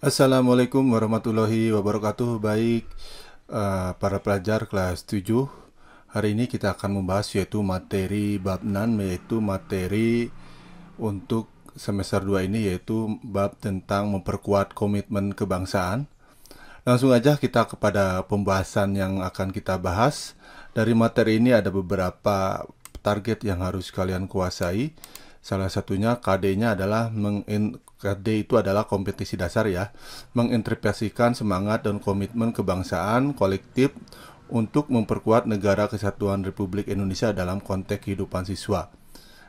Assalamualaikum warahmatullahi wabarakatuh. Baik, para pelajar kelas 7. Hari ini kita akan membahas yaitu materi bab 6, yaitu materi untuk semester 2 ini, yaitu bab tentang memperkuat komitmen kebangsaan. Langsung aja kita kepada pembahasan yang akan kita bahas. Dari materi ini ada beberapa target yang harus kalian kuasai. Salah satunya KD-nya adalah KD itu adalah kompetisi dasar ya, menginterpretasikan semangat dan komitmen kebangsaan kolektif untuk memperkuat negara kesatuan Republik Indonesia dalam konteks kehidupan siswa.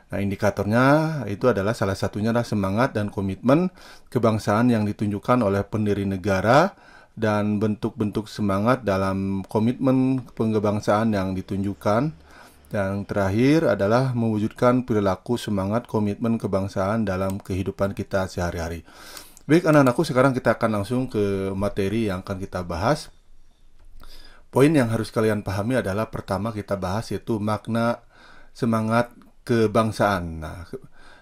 Nah, indikatornya itu adalah salah satunya adalah semangat dan komitmen kebangsaan yang ditunjukkan oleh pendiri negara dan bentuk-bentuk semangat dalam komitmen kebangsaan yang ditunjukkan. Yang terakhir adalah mewujudkan perilaku semangat komitmen kebangsaan dalam kehidupan kita sehari-hari. Baik anak-anakku, sekarang kita akan langsung ke materi yang akan kita bahas. Poin yang harus kalian pahami adalah pertama kita bahas yaitu makna semangat kebangsaan. Nah,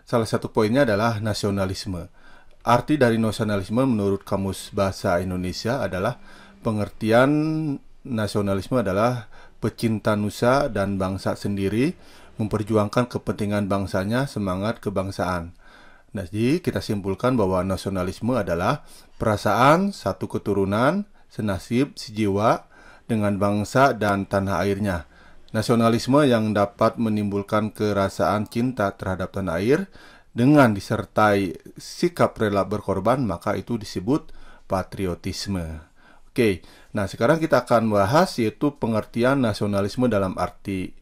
salah satu poinnya adalah nasionalisme. Arti dari nasionalisme menurut Kamus Bahasa Indonesia adalah pengertian nasionalisme adalah pecinta nusa dan bangsa sendiri, memperjuangkan kepentingan bangsanya, semangat kebangsaan. Nah, jadi kita simpulkan bahwa nasionalisme adalah perasaan satu keturunan, senasib, sejiwa dengan bangsa dan tanah airnya. Nasionalisme yang dapat menimbulkan kerasaan cinta terhadap tanah air dengan disertai sikap rela berkorban, maka itu disebut patriotisme. Oke, nah sekarang kita akan bahas yaitu pengertian nasionalisme dalam arti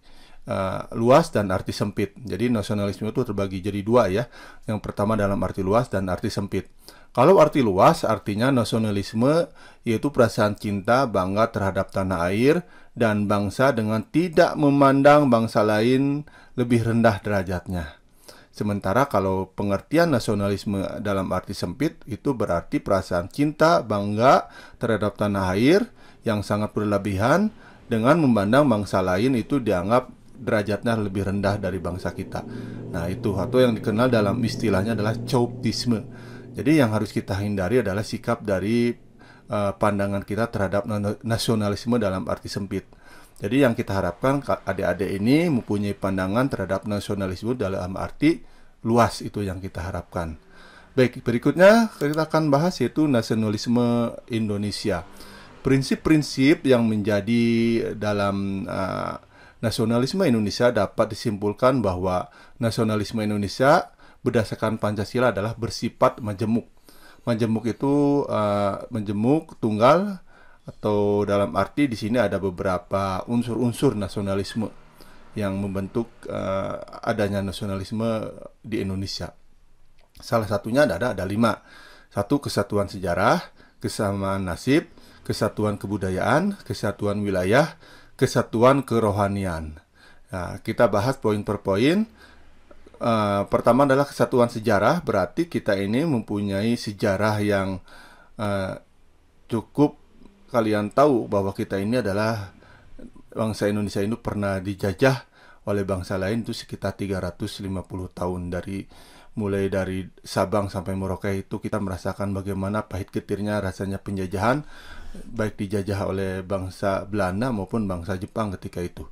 luas dan arti sempit. Jadi nasionalisme itu terbagi jadi dua ya. Yang pertama dalam arti luas dan arti sempit. Kalau arti luas artinya nasionalisme yaitu perasaan cinta bangga terhadap tanah air dan bangsa dengan tidak memandang bangsa lain lebih rendah derajatnya. Sementara kalau pengertian nasionalisme dalam arti sempit itu berarti perasaan cinta, bangga terhadap tanah air yang sangat berlebihan dengan memandang bangsa lain itu dianggap derajatnya lebih rendah dari bangsa kita. Nah itu, atau yang dikenal dalam istilahnya adalah chauvinisme. Jadi yang harus kita hindari adalah sikap dari pandangan kita terhadap nasionalisme dalam arti sempit. Jadi yang kita harapkan adik-adik ini mempunyai pandangan terhadap nasionalisme dalam arti luas, itu yang kita harapkan. Baik, berikutnya kita akan bahas yaitu nasionalisme Indonesia. Prinsip-prinsip yang menjadi dalam nasionalisme Indonesia dapat disimpulkan bahwa nasionalisme Indonesia berdasarkan Pancasila adalah bersifat majemuk. Majemuk itu majemuk tunggal, atau dalam arti di sini ada beberapa unsur-unsur nasionalisme yang membentuk adanya nasionalisme di Indonesia. Salah satunya ada 5. Satu, kesatuan sejarah, kesamaan nasib, kesatuan kebudayaan, kesatuan wilayah, kesatuan kerohanian. Nah, kita bahas poin per poin. Pertama adalah kesatuan sejarah, berarti kita ini mempunyai sejarah yang cukup. Kalian tahu bahwa kita ini adalah bangsa Indonesia ini pernah dijajah oleh bangsa lain itu sekitar 350 tahun. Mulai dari Sabang sampai Merauke itu kita merasakan bagaimana pahit getirnya rasanya penjajahan, baik dijajah oleh bangsa Belanda maupun bangsa Jepang ketika itu.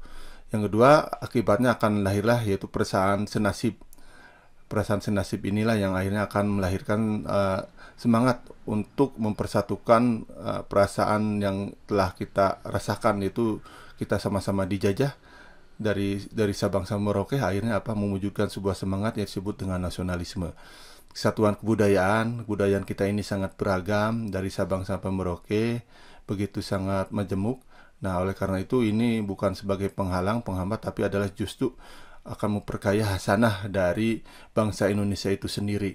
Yang kedua, akibatnya akan lahirlah yaitu perasaan senasib. Perasaan senasib inilah yang akhirnya akan melahirkan semangat untuk mempersatukan perasaan yang telah kita rasakan, itu kita sama-sama dijajah dari Sabang sampai Merauke, akhirnya mewujudkan sebuah semangat yang disebut dengan nasionalisme. Kesatuan kebudayaan kita ini sangat beragam dari Sabang sampai Merauke, begitu sangat majemuk. Nah, oleh karena itu ini bukan sebagai penghambat, tapi adalah justru akan memperkaya hasanah dari bangsa Indonesia itu sendiri.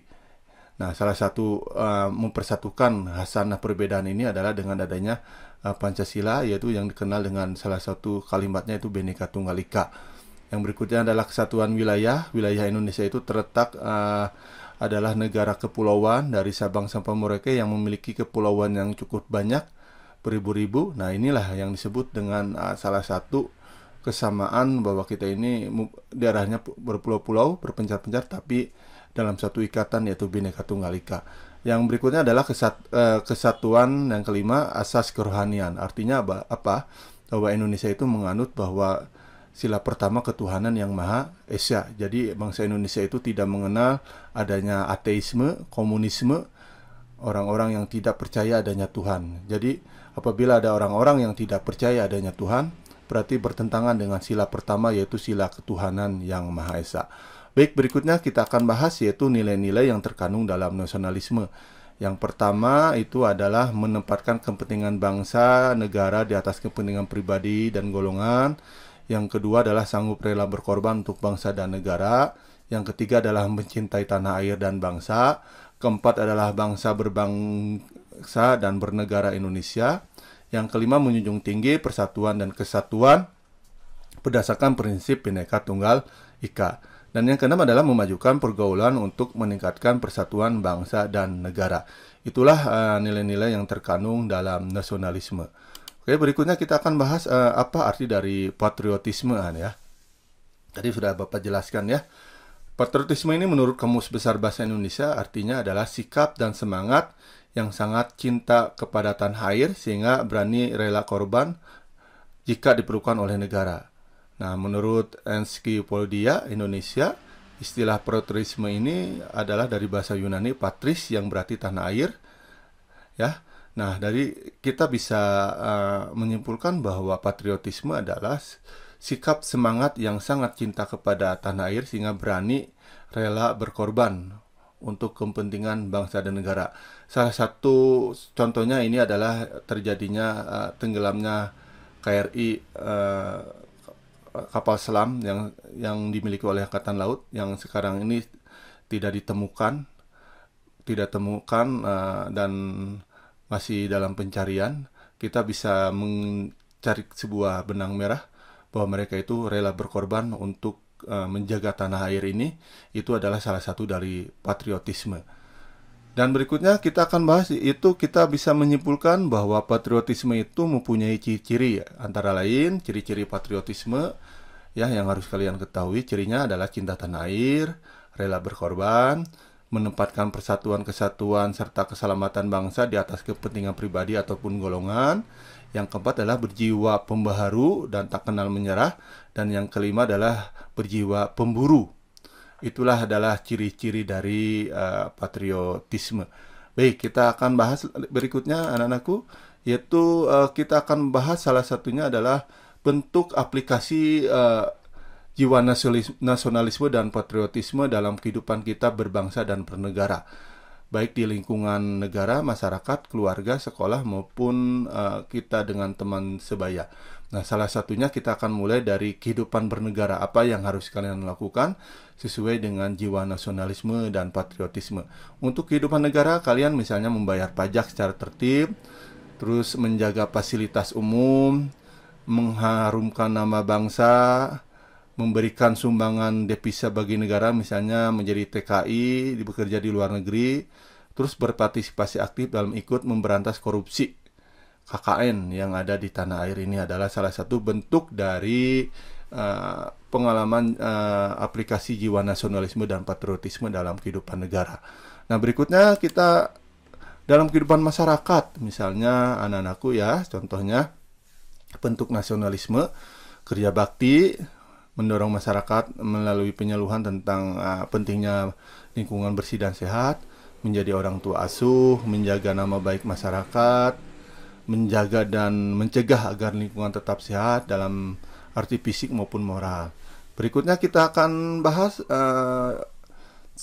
Nah, salah satu mempersatukan hasanah perbedaan ini adalah dengan adanya Pancasila, yaitu yang dikenal dengan salah satu kalimatnya itu Bhinneka Tunggal Ika. Yang berikutnya adalah kesatuan wilayah. Wilayah Indonesia itu terletak adalah negara kepulauan dari Sabang sampai Merauke yang memiliki kepulauan yang cukup banyak, beribu-ribu. Nah, inilah yang disebut dengan salah satu kesamaan bahwa kita ini daerahnya berpulau-pulau, berpencar-pencar, tapi dalam satu ikatan yaitu Bhinneka Tunggal Ika. Yang berikutnya adalah kesatuan, yang kelima asas kerohanian. Artinya apa? Bahwa Indonesia itu menganut bahwa sila pertama ketuhanan yang Maha Esa. Jadi bangsa Indonesia itu tidak mengenal adanya ateisme, komunisme, orang-orang yang tidak percaya adanya Tuhan. Jadi apabila ada orang-orang yang tidak percaya adanya Tuhan, berarti bertentangan dengan sila pertama, yaitu sila ketuhanan yang Maha Esa. Baik, berikutnya kita akan bahas yaitu nilai-nilai yang terkandung dalam nasionalisme. Yang pertama itu adalah menempatkan kepentingan bangsa, negara di atas kepentingan pribadi dan golongan. Yang kedua adalah sanggup rela berkorban untuk bangsa dan negara. Yang ketiga adalah mencintai tanah air dan bangsa. Keempat adalah bangsa berbangsa dan bernegara Indonesia. Yang kelima menjunjung tinggi persatuan dan kesatuan berdasarkan prinsip Bhinneka Tunggal Ika. Dan yang keenam adalah memajukan pergaulan untuk meningkatkan persatuan bangsa dan negara. Itulah nilai-nilai yang terkandung dalam nasionalisme. Oke, berikutnya kita akan bahas apa arti dari patriotisme ya. Tadi sudah Bapak jelaskan ya. Patriotisme ini menurut Kamus Besar Bahasa Indonesia artinya adalah sikap dan semangat yang sangat cinta kepada tanah air sehingga berani rela korban jika diperlukan oleh negara. Nah, menurut Ensiklopedia Indonesia, istilah patriotisme ini adalah dari bahasa Yunani patris yang berarti tanah air. Ya. Nah, dari kita bisa menyimpulkan bahwa patriotisme adalah sikap semangat yang sangat cinta kepada tanah air sehingga berani rela berkorban untuk kepentingan bangsa dan negara. Salah satu contohnya ini adalah terjadinya tenggelamnya KRI kapal selam yang dimiliki oleh Angkatan Laut yang sekarang ini tidak ditemukan dan masih dalam pencarian. Kita bisa mencari sebuah benang merah bahwa mereka itu rela berkorban untuk menjaga tanah air ini. Itu adalah salah satu dari patriotisme. Dan berikutnya kita akan bahas itu, kita bisa menyimpulkan bahwa patriotisme itu mempunyai ciri-ciri ya. Antara lain ciri-ciri patriotisme ya yang harus kalian ketahui, cirinya adalah cinta tanah air, rela berkorban, menempatkan persatuan kesatuan serta keselamatan bangsa di atas kepentingan pribadi ataupun golongan. Yang keempat adalah berjiwa pembaharu dan tak kenal menyerah, dan yang kelima adalah berjiwa pemburu. Itulah adalah ciri-ciri dari patriotisme. Baik, kita akan bahas berikutnya anak-anakku, yaitu kita akan bahas salah satunya adalah bentuk aplikasi jiwa nasionalisme dan patriotisme dalam kehidupan kita berbangsa dan bernegara, baik di lingkungan negara, masyarakat, keluarga, sekolah, maupun kita dengan teman sebaya. Nah, salah satunya kita akan mulai dari kehidupan bernegara. Apa yang harus kalian lakukan sesuai dengan jiwa nasionalisme dan patriotisme. Untuk kehidupan negara, kalian misalnya membayar pajak secara tertib, terus menjaga fasilitas umum, mengharumkan nama bangsa, memberikan sumbangan devisa bagi negara, misalnya menjadi TKI, bekerja di luar negeri, terus berpartisipasi aktif dalam ikut memberantas korupsi. KKN yang ada di tanah air ini adalah salah satu bentuk dari pengalaman aplikasi jiwa nasionalisme dan patriotisme dalam kehidupan negara. Nah, berikutnya kita dalam kehidupan masyarakat, misalnya anak-anakku ya, contohnya bentuk nasionalisme, kerja bakti, mendorong masyarakat melalui penyuluhan tentang pentingnya lingkungan bersih dan sehat, menjadi orang tua asuh, menjaga nama baik masyarakat, menjaga dan mencegah agar lingkungan tetap sehat dalam arti fisik maupun moral. Berikutnya kita akan bahas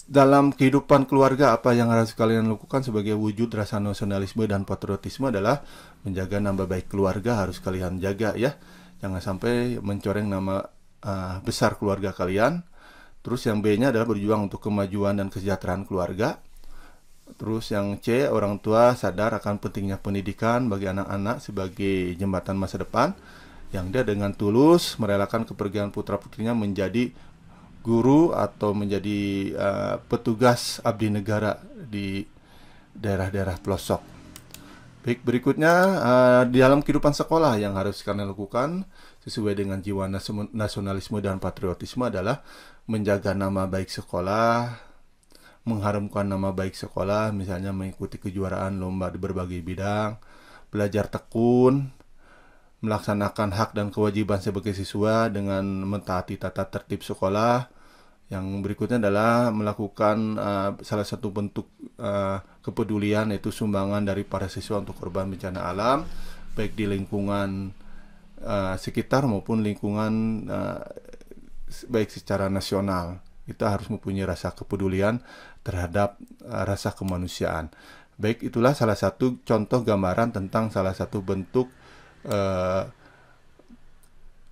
dalam kehidupan keluarga apa yang harus kalian lakukan sebagai wujud rasa nasionalisme dan patriotisme adalah menjaga nama baik keluarga, harus kalian jaga ya. Jangan sampai mencoreng nama besar keluarga kalian. Terus yang B-nya adalah berjuang untuk kemajuan dan kesejahteraan keluarga. Terus yang C, orang tua sadar akan pentingnya pendidikan bagi anak-anak sebagai jembatan masa depan, yang dia dengan tulus merelakan kepergian putra-putrinya menjadi guru atau menjadi petugas abdi negara di daerah-daerah pelosok. Baik, berikutnya di dalam kehidupan sekolah yang harus kalian lakukan sesuai dengan jiwa nasionalisme dan patriotisme adalah menjaga nama baik sekolah, mengharumkan nama baik sekolah, misalnya mengikuti kejuaraan lomba di berbagai bidang, belajar tekun, melaksanakan hak dan kewajiban sebagai siswa dengan mentaati tata tertib sekolah. Yang berikutnya adalah melakukan salah satu bentuk kepedulian, yaitu sumbangan dari para siswa untuk korban bencana alam, baik di lingkungan sekitar maupun lingkungan baik secara nasional. Kita harus mempunyai rasa kepedulian terhadap rasa kemanusiaan. Baik, itulah salah satu contoh gambaran tentang salah satu bentuk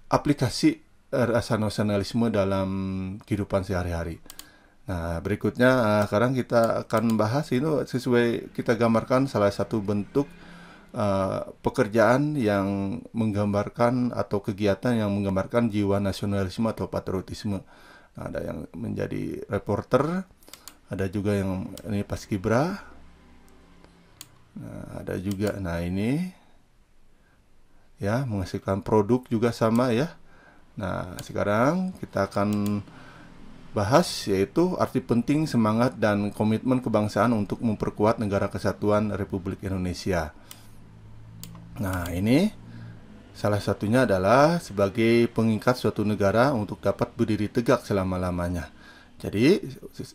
aplikasi rasa nasionalisme dalam kehidupan sehari-hari. Nah, berikutnya sekarang kita akan bahas ini sesuai kita gambarkan salah satu bentuk pekerjaan yang menggambarkan atau kegiatan yang menggambarkan jiwa nasionalisme atau patriotisme. Nah, ada yang menjadi reporter, ada juga yang ini paskibra. Nah, ada juga, nah ini ya menghasilkan produk juga sama ya. Nah, sekarang kita akan bahas yaitu arti penting semangat dan komitmen kebangsaan untuk memperkuat negara kesatuan Republik Indonesia. Nah, ini salah satunya adalah sebagai pengikat suatu negara untuk dapat berdiri tegak selama-lamanya. Jadi,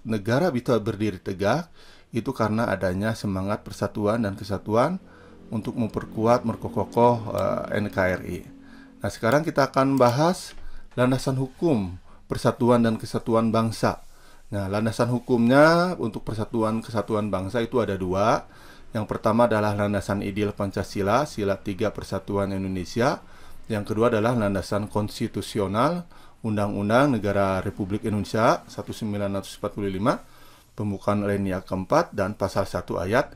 negara bisa berdiri tegak itu karena adanya semangat persatuan dan kesatuan untuk memperkuat, memperkokoh NKRI. Nah, sekarang kita akan bahas landasan hukum persatuan dan kesatuan bangsa. Nah, landasan hukumnya untuk persatuan kesatuan bangsa itu ada dua. Yang pertama adalah landasan ideal Pancasila, Sila 3 Persatuan Indonesia. Yang kedua adalah landasan konstitusional, Undang-Undang Negara Republik Indonesia 1945, pembukaan alinea keempat dan pasal 1 ayat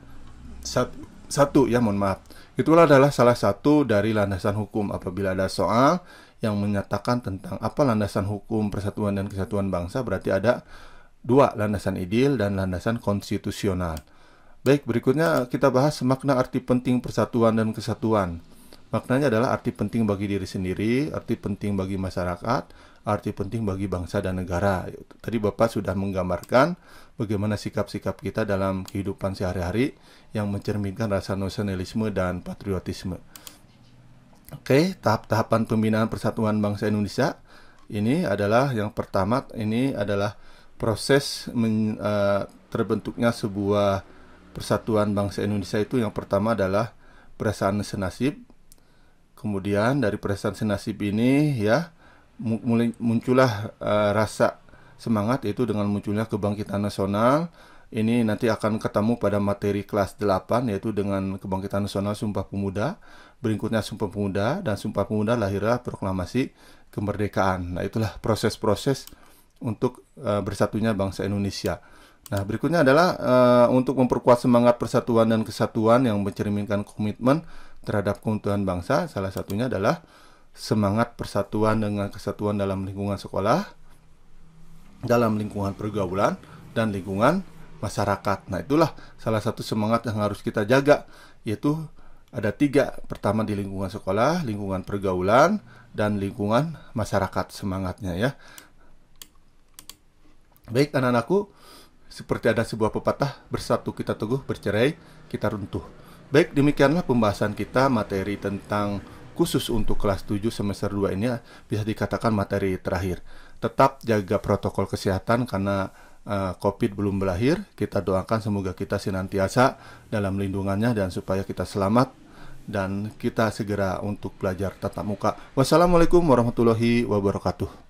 1 ya, mohon maaf. Itulah adalah salah satu dari landasan hukum. Apabila ada soal yang menyatakan tentang apa landasan hukum persatuan dan kesatuan bangsa, berarti ada dua, landasan ideal dan landasan konstitusional. Baik, berikutnya kita bahas makna arti penting persatuan dan kesatuan. Maknanya adalah arti penting bagi diri sendiri, arti penting bagi masyarakat, arti penting bagi bangsa dan negara. Tadi Bapak sudah menggambarkan bagaimana sikap-sikap kita dalam kehidupan sehari-hari yang mencerminkan rasa nasionalisme dan patriotisme. Oke, tahap-tahapan pembinaan persatuan bangsa Indonesia ini adalah yang pertama, ini adalah proses terbentuknya sebuah persatuan bangsa Indonesia. Itu yang pertama adalah perasaan senasib. Kemudian dari perasaan senasib ini ya muncullah rasa semangat, yaitu dengan munculnya kebangkitan nasional. Ini nanti akan ketemu pada materi kelas 8, yaitu dengan kebangkitan nasional Sumpah Pemuda, berikutnya Sumpah Pemuda, dan Sumpah Pemuda lahirlah proklamasi kemerdekaan. Nah, itulah proses-proses untuk bersatunya bangsa Indonesia. Nah, berikutnya adalah untuk memperkuat semangat persatuan dan kesatuan yang mencerminkan komitmen terhadap keutuhan bangsa. Salah satunya adalah semangat persatuan dengan kesatuan dalam lingkungan sekolah, dalam lingkungan pergaulan, dan lingkungan masyarakat. Nah, itulah salah satu semangat yang harus kita jaga, yaitu ada 3. Pertama di lingkungan sekolah, lingkungan pergaulan, dan lingkungan masyarakat semangatnya ya. Baik anak-anakku, seperti ada sebuah pepatah, bersatu kita teguh, bercerai kita runtuh. Baik, demikianlah pembahasan kita materi tentang khusus untuk kelas 7 semester 2 ini bisa dikatakan materi terakhir. Tetap jaga protokol kesehatan karena COVID belum berakhir. Kita doakan semoga kita senantiasa dalam lindungannya dan supaya kita selamat dan kita segera untuk belajar tatap muka. Wassalamualaikum warahmatullahi wabarakatuh.